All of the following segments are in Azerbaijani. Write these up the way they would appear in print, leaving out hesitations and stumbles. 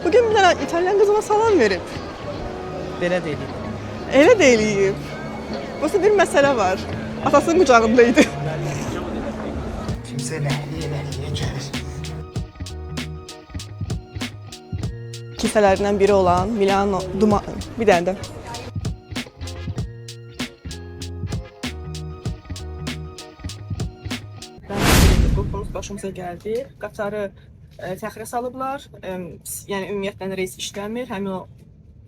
Bugün bir tane İtalyan kızına salam verip. Belə deyilik. Elə də eləyib. Oysa bir məsələ var. Atasının qucağındaydı. Kimsə nəhliyə gəlir. Kilsələrindən biri olan Milano Duma... Bir dənə də. Qrupumuz başımıza gəldi. Qatarı təxirə salıblar. Yəni ümumiyyətlə reys işləmir. Həmin o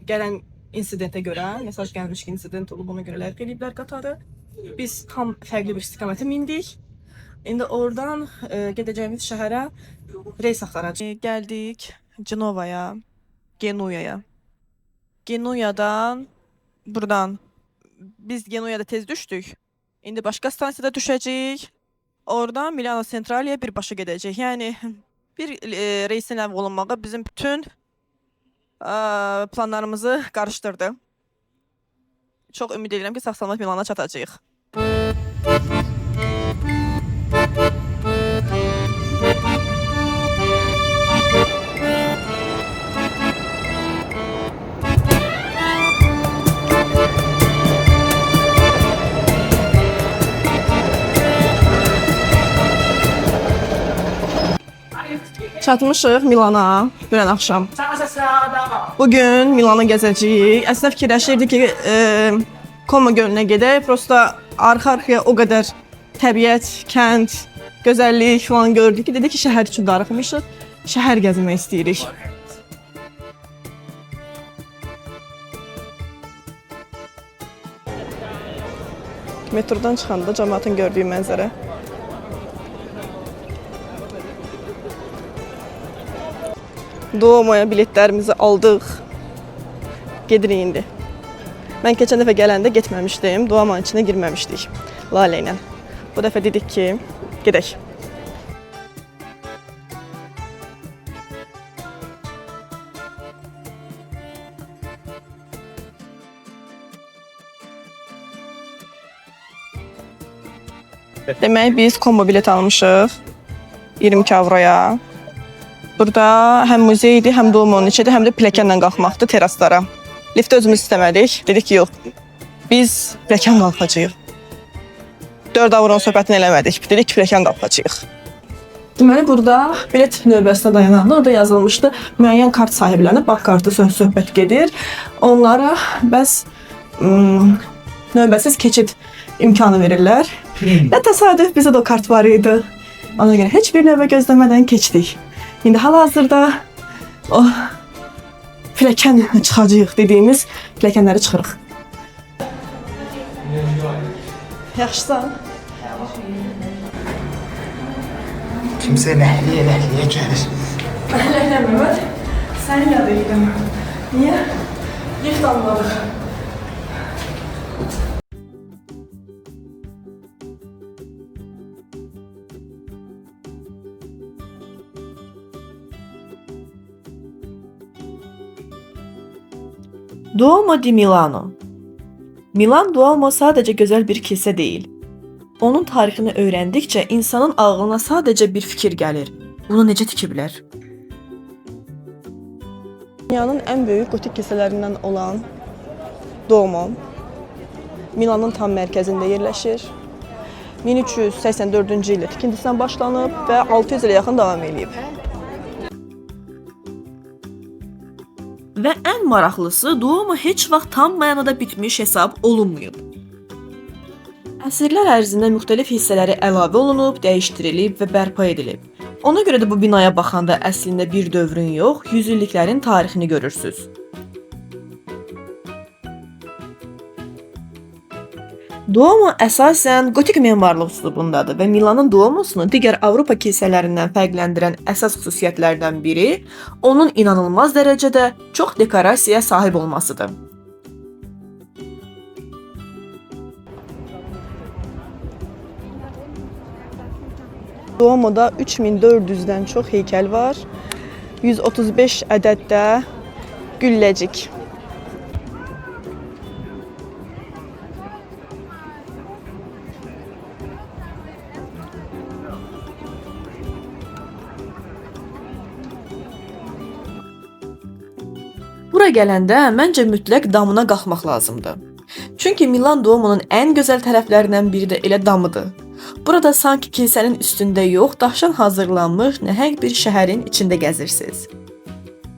gələn insidentə görə, mesaj gəlmiş ki, insident olub, ona görə lərq ediblər qatarı. Biz tam fərqli bir istiqamətə mindik. İndi oradan gedəcəyimiz şəhərə reys axtaracağıq. Gəldik Cenovaya, Genuyaya. Genuyadan buradan biz Genuyada tez düşdük. İndi başqa stansiyada düşəcəyik. Oradan Milano Centraliyə birbaşa gedəcək. Yəni bir reysin ləğv olunmağı bizim bütün planlarımızı qarışdırdı. Çox ümid edirəm ki, sağ-salamat Milana çatacağıq. Çatmışıq Milana dünən axşam. Bugün Milanı gəzəcəyik. Əslində fikirləşirdik ki, Como gölünə gedək. Prosta arxa-arxaya o qədər təbiət, kənd, gözəllik falan gördük ki, dedik ki, şəhər üçün darıxmışıq. Şəhər gəzmək istəyirik. Metrodan çıxanda cəmaatın gördüyü mənzərə. Duomo'ya biletlərimizi aldıq. Gedirik indi. Mən keçən dəfə gələndə getməmişdim. Duomo'nun içinə girməmişdik Lalə ilə. Bu dəfə dedik ki, gedək. Demək biz combo bilet almışıq 22 avroya. Burada həm muzeydir, həm Duomo'nun içidir, həm də pilləkənlə qalxmaqdır teraslara. Liftə özümüz istəmədik. Dedik ki, yox. Biz pilləkən qalxacağıq. 4 avronun söhbətini eləmədik. Dedik ki, pilləkən qalxacağıq. Deməli, burada bilet növbəsində dayananda orada yazılmışdı. Müəyyən kart sahiblərinə bank kartı söhbət gedir. Onlara bəs növbəsiz keçid imkanı verirlər. Və təsadüf bizə də o kart var idi. Ona görə heç bir növbə gözləmədən keçdik. İndi hal-hazırda o pilləkən çıxacağıq dediyimiz pilləkənləri çıxırıq. Yaxşısan? Kimsə nəhliyə gəlir. Əhləmə, səni yad edirəm. Niyə? Lift almalıq. Duomo di Milano. Milan Duomo sadəcə gözəl bir kilsə deyil. Onun tarixini öyrəndikcə insanın ağlına sadəcə bir fikir gəlir. Bunu necə tikiblər? Dünyanın ən böyük gotik kilsələrindən olan Duomo Milanın tam mərkəzində yerləşir. 1384-cü ildə tikintisindən başlanıb və 600 ilə yaxın davam edib. Və ən maraqlısı, Duomo heç vaxt tam mənada bitmiş hesab olunmayıb. Əsrlər ərzində müxtəlif hissələri əlavə olunub, dəyişdirilib və bərpa edilib. Ona görə də bu binaya baxanda əslində bir dövrün yox, yüzilliklərin tarixini görürsüz. Duomo əsasən gotik memarlıq üslubundadır və Milanın Duomosunu digər Avropa kilsələrindən fərqləndirən əsas xüsusiyyətlərdən biri onun inanılmaz dərəcədə çox dekorasiyaya sahib olmasıdır. Duomo'da 3400-dən çox heykəl var. 135 ədəddə gülləcik. Bura gələndə məncə mütləq damına qalxmaq lazımdır. Çünki Milan Duomo'nun ən gözəl tərəflərindən biri də elə damıdır. Burada sanki kilsənin üstündə yox, daşdan hazırlanmış nəhəng bir şəhərin içində gəzirsiniz.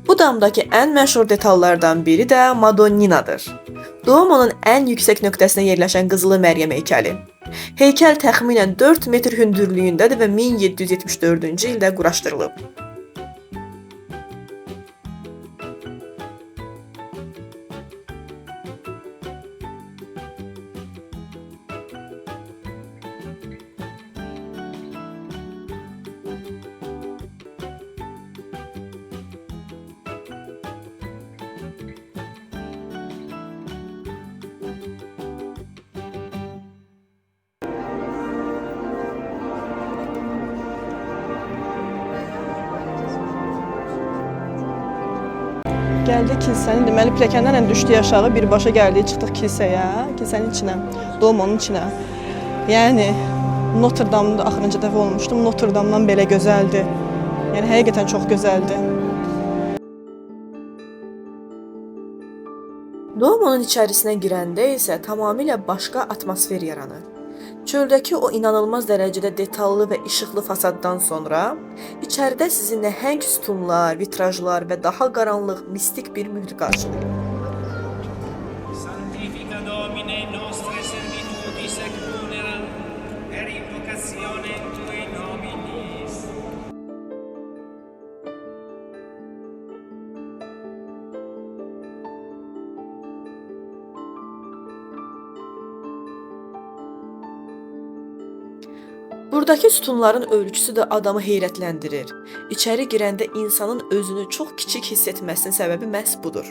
Bu damdakı ən məşhur detallardan biri də Madonninadır. Duomo'nun ən yüksək nöqtəsinə yerləşən Qızılı Məryəm heykəli. Heykəl təxminən 4 metr hündürlüyündədir və 1774-cü ildə quraşdırılıb. Gəldik kilsənin, deməli pilləkəndən düşdük aşağı, birbaşa gəldik, çıxdıq kilsəyə, kilsənin içinə, Duomo'nun içinə. Yəni Notre Dame'da axırıncı dəfə olmuşdum. Notre Dame'dan belə gözəldir. Yəni həqiqətən çox gözəldir. Duomo'nun içərisinə girəndə isə tamamilə başqa atmosfer yaranır. Çöldəki o inanılmaz dərəcədə detallı və işıqlı fasaddan sonra içəridə sizi nəhəng sütunlar, vitrajlar və daha qaranlıq mistik bir mühit qarşılayır. Santifica Domine nostre servitutis et munera per invocationem Tui nominis. Buradakı sütunların örgüsü də adamı heyrətləndirir. İçəri girəndə insanın özünü çox kiçik hiss etməsinin səbəbi məhz budur.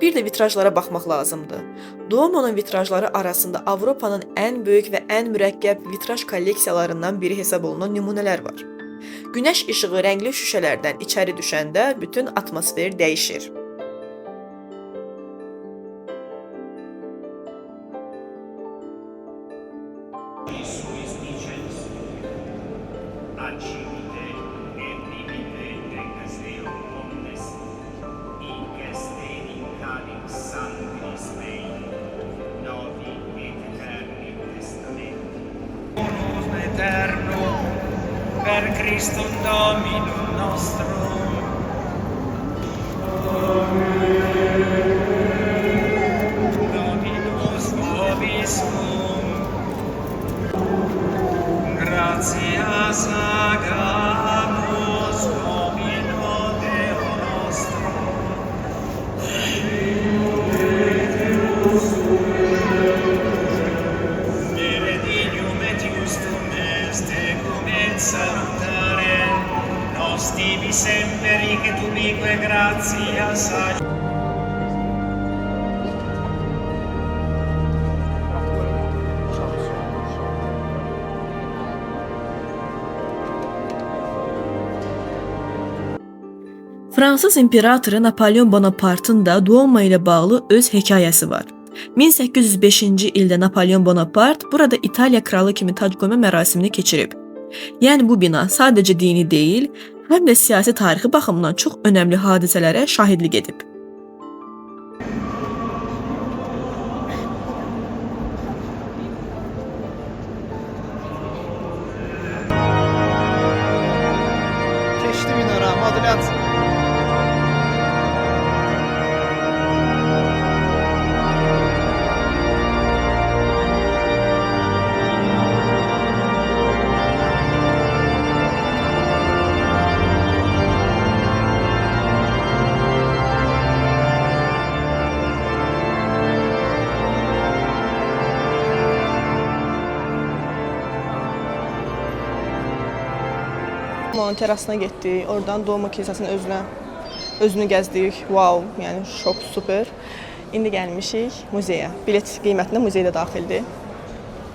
Bir də vitrajlara baxmaq lazımdır. Duomo'nun vitrajları arasında Avropanın ən böyük və ən mürəkkəb vitraj kolleksiyalarından biri hesab olunan nümunələr var. Günəş işığı rəngli şüşələrdən içəri düşəndə bütün atmosfer dəyişir. Suis dicens, accivite et dividete Casteo omnes, in Castelli calix sanctis Dei, novi et eterni testamenti. Bonus eterno, per Christum Dominum nostrum. Dominus vobiscum. Gratias agamus Domino Deo nostro. Meredinium et justum est cum et salutare nos tibi semper et ubique gratias Fransız imperatoru Napolyon Bonaparte'ın da Duomo ilə bağlı öz hekayəsi var. 1805-ci ildə Napolyon Bonaparte burada İtaliya kralı kimi tac qoyma mərasimini keçirib. Yəni bu bina sadəcə dini deyil, həm də siyasi tarixi baxımından çox önəmli hadisələrə şahidlik edib. Keçdi minora, modulyasiya. Duomo'nun terasına getdik. Oradan Duomo kilsəsinin özünü gəzdik. Wow, yəni şok, super. İndi gəlmişik muzeyə. Bilet qiymətində muzey də daxildir.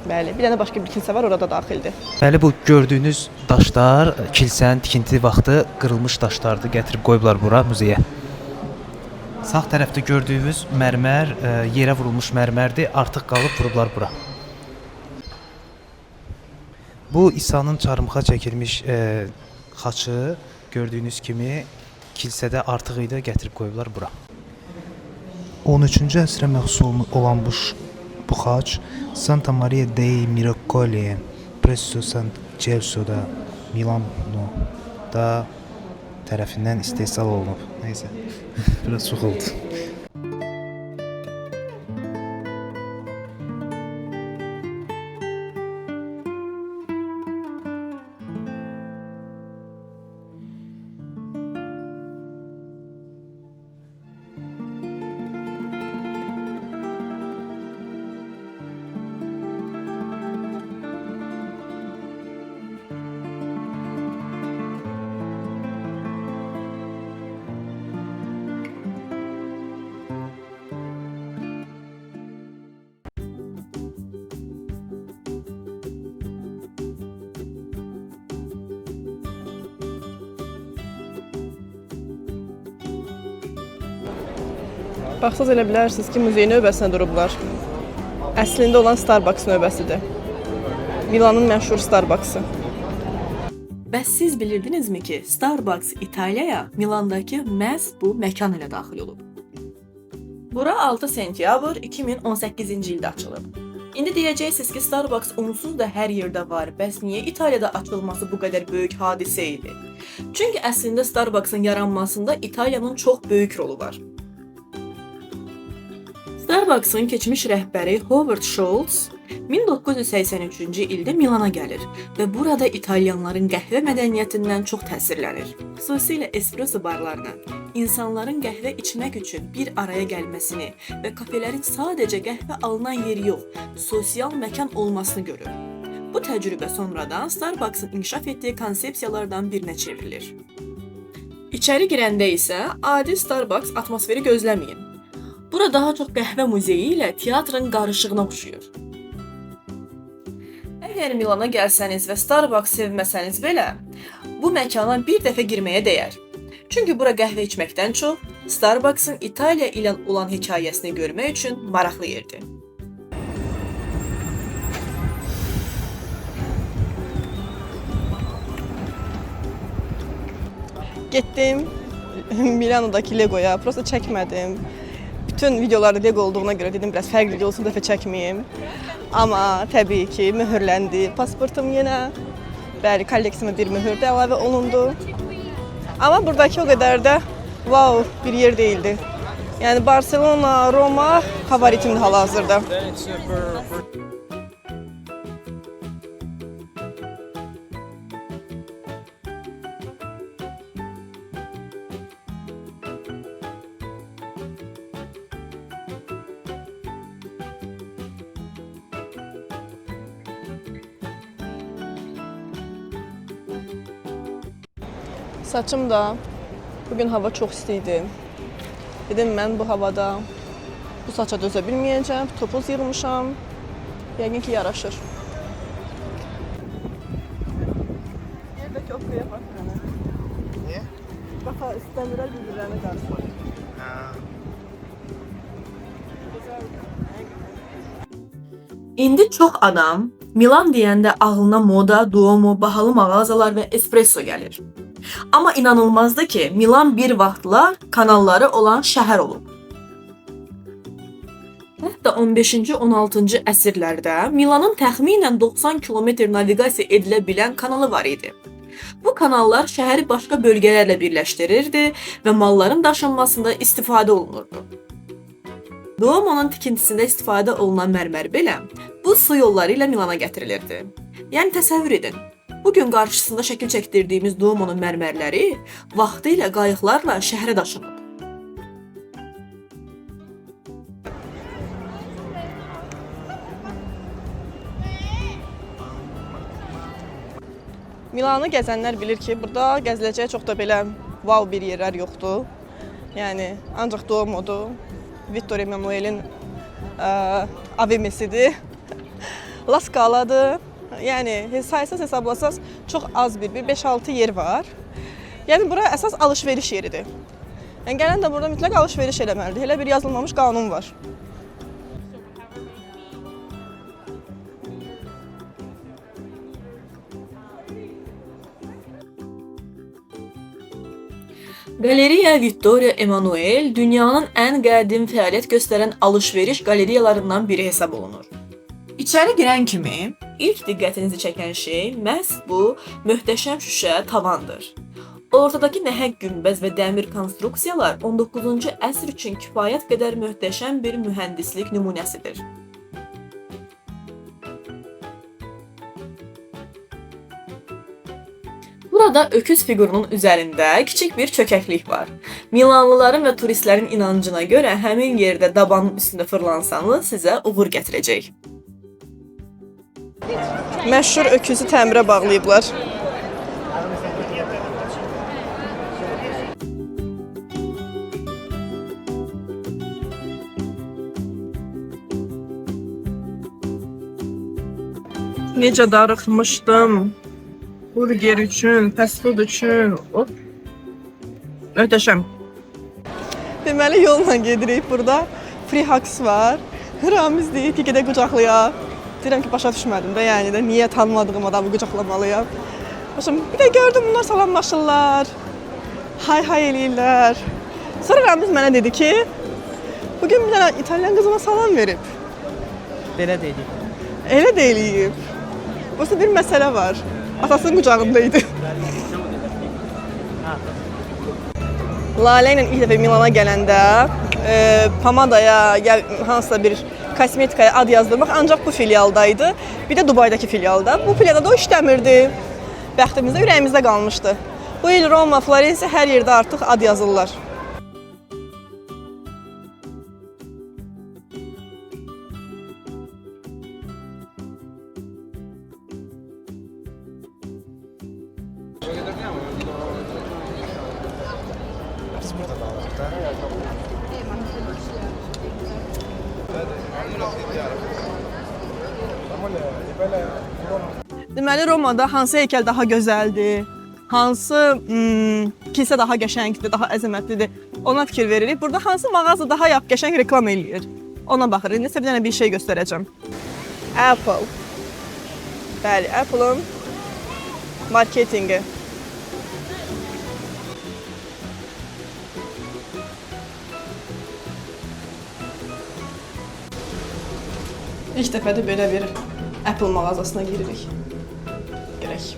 Bəli, bir dənə başqa bir kilsə var, orada daxildir. Bəli, bu gördüyünüz daşlar kilsənin tikinti vaxtı qırılmış daşlardır, gətirib qoyublar bura muzeyə. Sağ tərəfdə gördüyümüz mərmər, yerə vurulmuş mərmərdir, artıq qalıb vurublar bura. Bu İsa'nın çarmıxa çəkilmiş xaçı gördüyünüz kimi kilsədə artıq idi, gətirib qoyublar bura. 13-cü əsrə məxsus olan bu xaç Santa Maria dei Miracoli Presso San Gelso'da Milano'da tərəfindən istehsal olunub. Neyse. Biraz çox oldu. Baxsaz elə bilərsiniz ki, muzey növbəsinə durublar. Əslində olan Starbucks növbəsidir. Milanın məşhur Starbucks-ı. Bəs siz bilirdinizmi ki, Starbucks İtaliyaya Milandakı məhz bu məkan ilə daxil olub? Bura 6 sentyabr 2018-ci ildə açılıb. İndi deyəcəksiniz ki, Starbucks onsuz da hər yerdə var. Bəs niyə İtaliyada açılması bu qədər böyük hadisə idi? Çünki əslində Starbucks-ın yaranmasında İtaliyanın çox böyük rolu var. Starbucks-ın keçmiş rəhbəri Howard Schultz 1983-cü ildə Milana gəlir və burada İtalyanların qəhvə mədəniyyətindən çox təsirlənir. Xüsusilə espresso barlarına, insanların qəhvə içmək üçün bir araya gəlməsini və kafelerin sadəcə qəhvə alınan yeri yox, sosial məkan olmasını görür. Bu təcrübə sonradan Starbucks-ın inkişaf etdiyi konsepsiyalardan birinə çevrilir. İçəri girəndə isə adi Starbucks atmosferi gözləməyin. Bura daha çox qəhvə muzeyi ilə teatrın qarışığına oxşuyur. Əgər Milana gəlsəniz və Starbucks sevməsəniz belə, bu məkana bir dəfə girməyə dəyər. Çünki bura qəhvə içməkdən çox, Starbucks-ın İtaliya ilə olan hekayəsini görmək üçün maraqlı yerdir. Getdim Milano'dakı Lego'ya, prosta çəkmədim. Bütün videolarda Lego olduğuna görə dedim, biraz fərqli olsun, bu dəfə çəkməyim. Amma təbii ki, möhürləndi pasportum yenə. Bəli, kolleksiyama bir möhür də əlavə olundu. Amma buradakı o qədər də wow bir yer değildi. Yəni Barcelona, Roma favoritimdir hal-hazırda. Saçım da bugün hava çox isti idi. Dedim mən bu havada bu saça dözə bilməyəcəm, topuz yığmışam. Yəqin ki yaraşır. Yerdəki oxuya bax mənə. Niyə? Baxa istəmirlər bir-birlərinə qarışmaq. İndi çox adam Milan deyəndə ağlına moda, Duomo, bahalı mağazalar və espresso gəlir. Amma inanılmazdır ki, Milan bir vaxtlar kanalları olan şəhər olub. Hətta 15-ci, 16-cı əsrlərdə Milanın təxminən 90 kilometr naviqasiya edilə bilən kanalı var idi. Bu kanallar şəhəri başqa bölgələrlə birləşdirirdi və malların daşınmasında istifadə olunurdu. Duomo'nun tikintisində istifadə olunan mərmər belə bu su yolları ilə Milana gətirilirdi. Yəni təsəvvür edin. Bugün qarşısında şəkil çəkdirdiyimiz Duomo'nun mərmərləri vaxtilə qayıqlarla şəhərə daşınıb. Milanı gəzənlər bilir ki, burada gəziləcək çox da belə wow bir yerlər yoxdur. Yəni ancaq Duomo'dur, Vittor Emanuel'in AVM'sidir, La Scala'dır. Yəni saysaz hesablasaz çox az bir 5-6 yer var. Yəni bura əsas alış-veriş yeridir. Yəni gələn də burada mütləq alış-veriş eləməlidir. Elə bir yazılmamış qanun var. Qaleriya Vittorio Emanuel dünyanın ən qədim fəaliyyət göstərən alış-veriş qaleriyalarından biri hesab olunur. İçəri girən kimi ilk diqqətinizi çəkən şey məhz bu möhtəşəm şüşə tavandır. Ortadakı nəhəng günbəz və dəmir konstruksiyalar 19-cu əsr üçün kifayət qədər möhtəşəm bir mühəndislik nümunəsidir. Burada öküz fiqurunun üzərində kiçik bir çökəklik var. Milanlıların və turistlərin inancına görə həmin yerdə dabanın üstündə fırlansanız sizə uğur gətirəcək. Məşhur öküzü təmirə bağlayıblar. Necə darıxmışdım. Burger üçün, fast food üçün. Hop. Möhtəşəm. Deməli yolla gedirik burada. Free hugs var. Ramiz deyir ki, gedək qucaqlayaq. Deyirəm ki, başa düşmədim də, yəni də niyə tanımadığım adamı qucaqlamalıyam. Başım, bir də gördüm bunlar salamlaşırlar. Hay eləyirlər. Sonra Ramiz mənə dedi ki, bugün bir dənə İtalyan qızıma salam verib. Belə deyilik. Elə də eləyib. Burası bir məsələ var. Atasının qucağındaydı. Lalə ilə ilk dəfə Milana gələndə pomadaya ya hansısa bir kosmetikaya ad yazdırmaq ancaq bu filialdaydı. Bir də Dubaydakı filialda. Bu filialda da o işləmirdi. Bəxtimizdə ürəyimizdə qalmışdı. Bu il Roma, Florensiya hər yerdə artıq ad yazırlar. Deməli Romada hansı heykəl daha gözəldir? Hansı kilsə daha qəşəngdir, daha əzəmətlidir? Ona fikir veririk. Burada hansı mağaza daha qəşəng reklam eləyir? Ona baxırıq. İndi sizə bir dənə bir şey göstərəcəm. Apple. Bəli, Apple'ın marketinqi. İlk dəfədir belə bir Apple mağazasına giririk. Girək.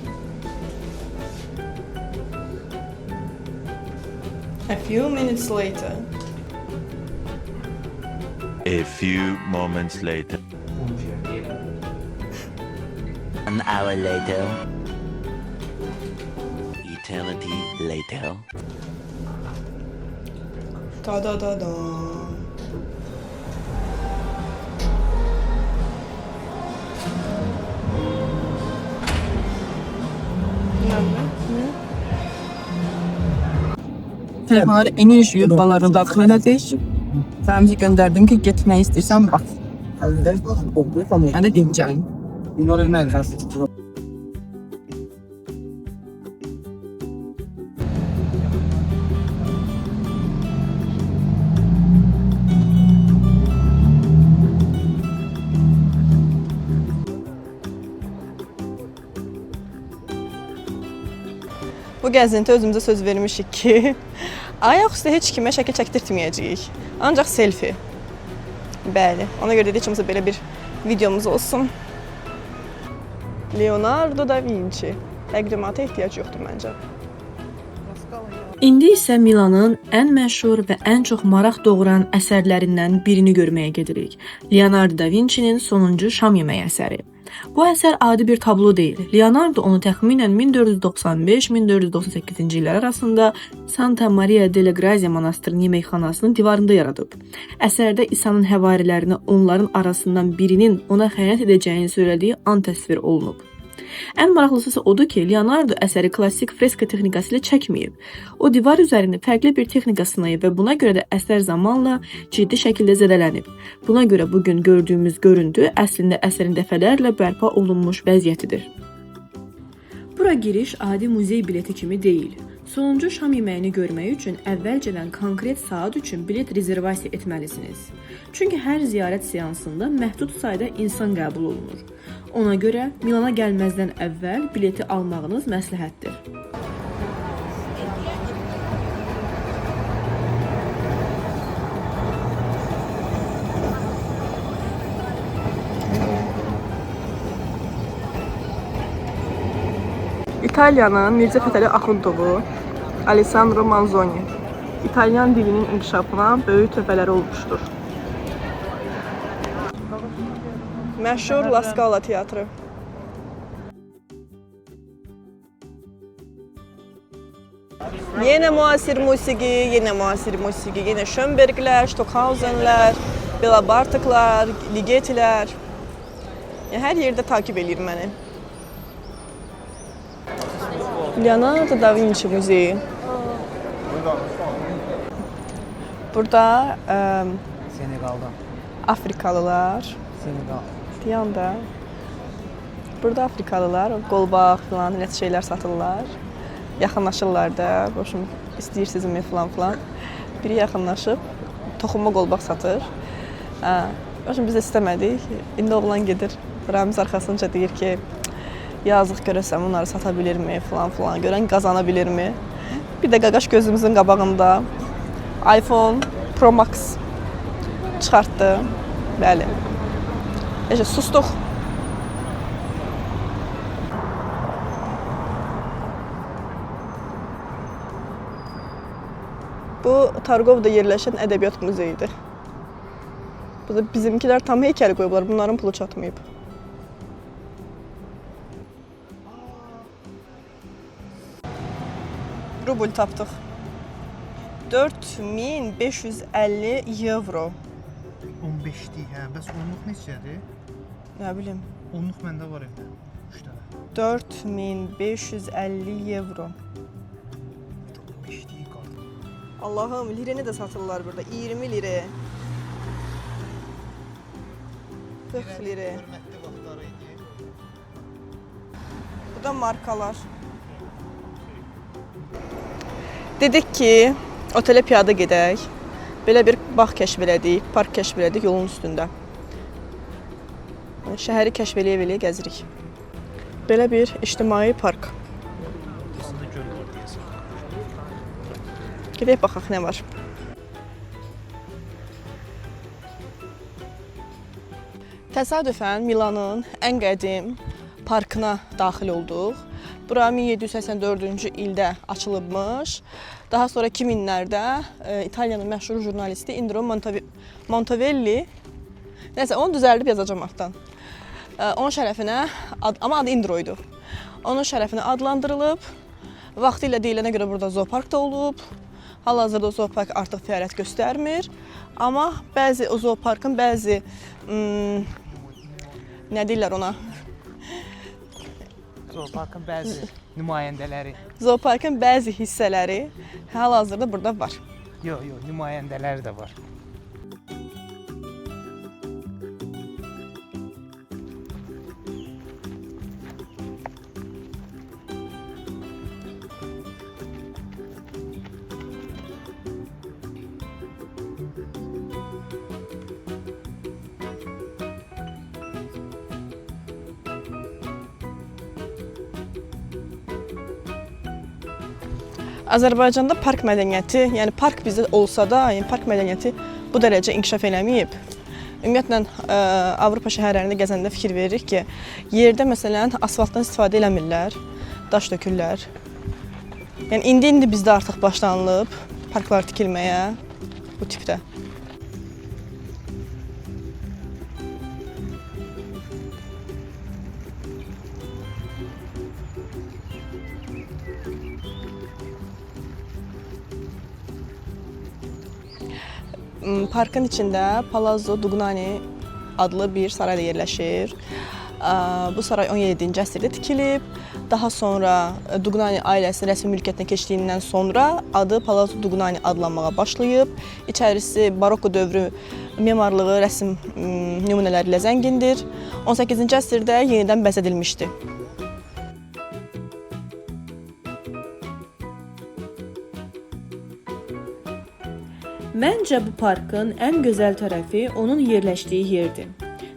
A few minutes later. A few moments later. An hour later. Eternity later. Da da da da. Telefonları enerji yutmalarını daxil edəcək. Təmizi göndərdim ki, getmək istəyirsən, bax. Mən də deyəcəyim. Bu gəzinti özümüzə söz vermişik ki, ayaq üstə heç kimə şəkil çəkdirtməyəcəyik. Ancaq selfie. Bəli, ona görə dedik ki, belə bir videomuz olsun. Leonardo da Vinci. Təqdimata ehtiyac yoxdur məncə. İndi isə Milanın ən məşhur və ən çox maraq doğuran əsərlərindən birini görməyə gedirik. Leonardo da Vinci'nin Sonuncu şam yeməyi əsəri. Bu əsər adi bir tablo deyil. Leonardo onu təxminən 1495-1498-ci illər arasında Santa Maria delle Grazie monastırının yeməkxanasının divarında yaradıb. Əsərdə İsa'nın həvarilərinə onların arasından birinin ona xəyanət edəcəyini söylədiyi an təsvir olunub. Ən maraqlısı isə odur ki, Leonardo əsəri klassik freska texnikası ilə çəkməyib. O divar üzərində fərqli bir texnika sınayıb və buna görə də əsər zamanla ciddi şəkildə zədələnib. Buna görə bugün gördüyümüz görüntü əslində əsərin dəfələrlə bərpa olunmuş vəziyyətidir. Bura giriş adi muzey bileti kimi deyil. Sonuncu şam yeməyini görmək üçün əvvəlcədən konkret saat üçün bilet rezervasiya etməlisiniz. Çünki hər ziyarət seansında məhdud sayda insan qəbul olunur. Ona görə Milana gəlməzdən əvvəl bileti almağınız məsləhətdir. İtaliyanın Mircə Fətəli Axundovu, Alessandro Manzoni İtalyan dilinin inkişafına böyük töhfələri olmuşdur. Məşhur La Scala teatrı. Yenə müasir musiqi, yenə Schönberglər, Stockhausenlər, Bela Bartoklar, Ligetilər. Yəni, hər yerdə takip eləyir məni. Leonardo da Vinci Muzeyi. Burada Senegaldan. Afrikalılar, Senegal. deyəndə burada Afrikalılar qolbaq filan elə şeylər satırlar. Yaxınlaşırlar da, boşum istəyirsinizmi filan. Biri yaxınlaşıb toxunma qolbaq satır. Boşum biz də istəmədik. İndi oğlan gedir, Ramiz arxasınca deyir ki, yazıq görəsəm onları sata bilirmi filan. Görən qazana bilirmi? Bir də qaqaş gözümüzün qabağında iPhone Pro Max çıxartdı. Bəli. Sustuq. Bu Targovda yerləşən ədəbiyyat muzeyidir. Bu da bizimkilər tam heykəli qoyublar, bunların pulu çatmayıb. Rubl tapdıq. 4550 euro. 15-lik, hə, bəs onluq neçədir? Nə bilim. Onluq məndə var evdə. 3 dənə. 4550 euro. 15-lik qart. Allahım, lirini də satırlar burada. 20 lirə. 40 lirə. Hörmətli vaxtları idi. Bu da markalar. Dedik ki, otelə piyada gedək. Belə bir bağ kəşf elədik, park kəşf elədik yolun üstündə. Şəhəri kəşf eləyə gəzirik. Belə bir ictimai park. Aslında göl var deyəsən. Gedək baxaq nə var. Təsadüfən Milanın ən qədim parkına daxil olduq. Bura 1784-cü ildə açılıbmış. Daha sonra 2000-lərdə İtaliyanın məşhur jurnalisti Indro Montavelli, nəsə onu düzəldib yazacağam altdan. Onun şərəfinə, amma adı Indro idi. Onun şərəfinə adlandırılıb. Vaxtilə deyilənə görə burada zoopark da olub. Hal-hazırda zoopark artıq fəaliyyət göstərmir. Amma bəzi o zooparkın bəzi nə deyirlər ona? Zooparkın bəzi nümayəndələri. Zooparkın bəzi hissələri hal-hazırda burada var. Yox, nümayəndələri də var. Azərbaycanda park mədəniyyəti, yəni park bizdə olsa da, yəni park mədəniyyəti bu dərəcə inkişaf eləməyib. Ümumiyyətlə Avropa şəhərlərində gəzəndə fikir veririk ki, yerdə məsələn asfaltdan istifadə eləmirlər, daş tökürlər. Yəni indi bizdə artıq başlanılıb parklar tikilməyə bu tipdə. Parkın içində Palazzo Dugnani adlı bir saray da yerləşir. Bu saray 17-ci əsrdə tikilib. Daha sonra Dugnani ailəsi rəsmi mülkiyyətinə keçdiyindən sonra adı Palazzo Dugnani adlanmağa başlayıb. İçərisi barokko dövrü memarlığı, rəsm nümunələri ilə zəngindir. 18-ci əsrdə yenidən bəzədilmişdi. Məncə bu parkın ən gözəl tərəfi onun yerləşdiyi yerdir.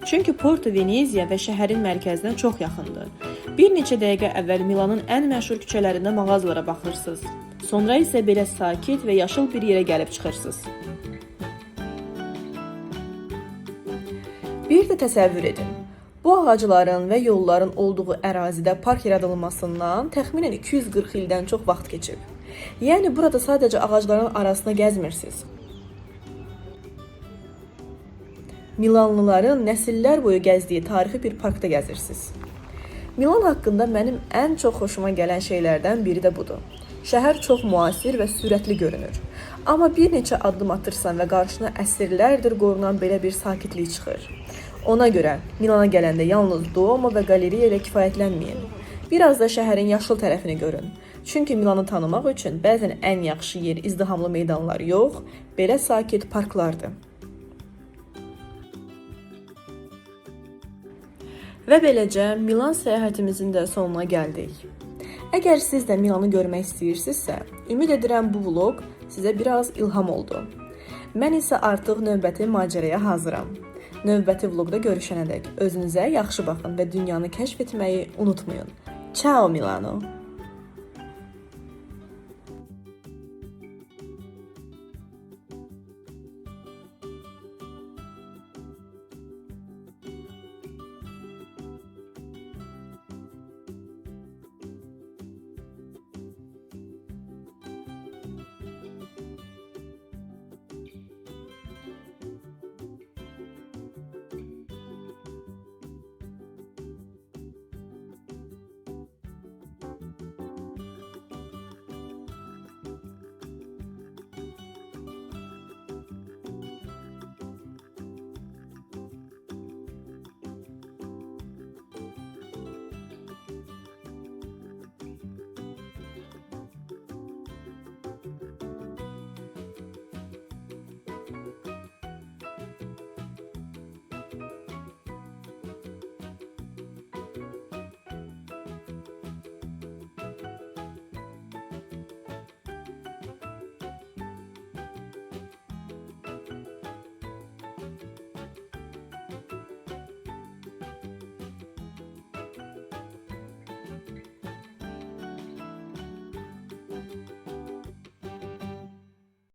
Çünki Porto Venezia və şəhərin mərkəzinə çox yaxındır. Bir neçə dəqiqə əvvəl Milanın ən məşhur küçələrində mağazalara baxırsınız. Sonra isə belə sakit və yaşıl bir yerə gəlib çıxırsınız. Bir də təsəvvür edin. Bu Bu ağacların və yolların olduğu ərazidə park yaradılmasından təxminən 240 ildən çox vaxt keçib. Yəni burada sadəcə ağacların arasında gəzmirsiniz. Milanlıların nəsillər boyu gəzdiyi tarixi bir parkda gəzirsiniz. Milan haqqında mənim ən çox xoşuma gələn şeylərdən biri də budur. Şəhər çox müasir və sürətli görünür. Amma bir neçə addım atırsan və qarşına əsrlərdir qorunan belə bir sakitlik çıxır. Ona görə Milana gələndə yalnız Duomo və qaleriya ilə kifayətlənməyin. Biraz da şəhərin yaşıl tərəfini görün. Çünki Milanı tanımaq üçün bəzən ən yaxşı yer izdihamlı meydanlar yox, belə sakit parklardır. Və beləcə Milan səyahətimizin də sonuna gəldik. Əgər siz də Milanı görmək istəyirsinizsə, ümid edirəm bu vloq sizə biraz ilham oldu. Mən isə artıq növbəti macəraya hazıram. Növbəti vloqda görüşənədək özünüzə yaxşı baxın və dünyanı kəşf etməyi unutmayın. Ciao Milano!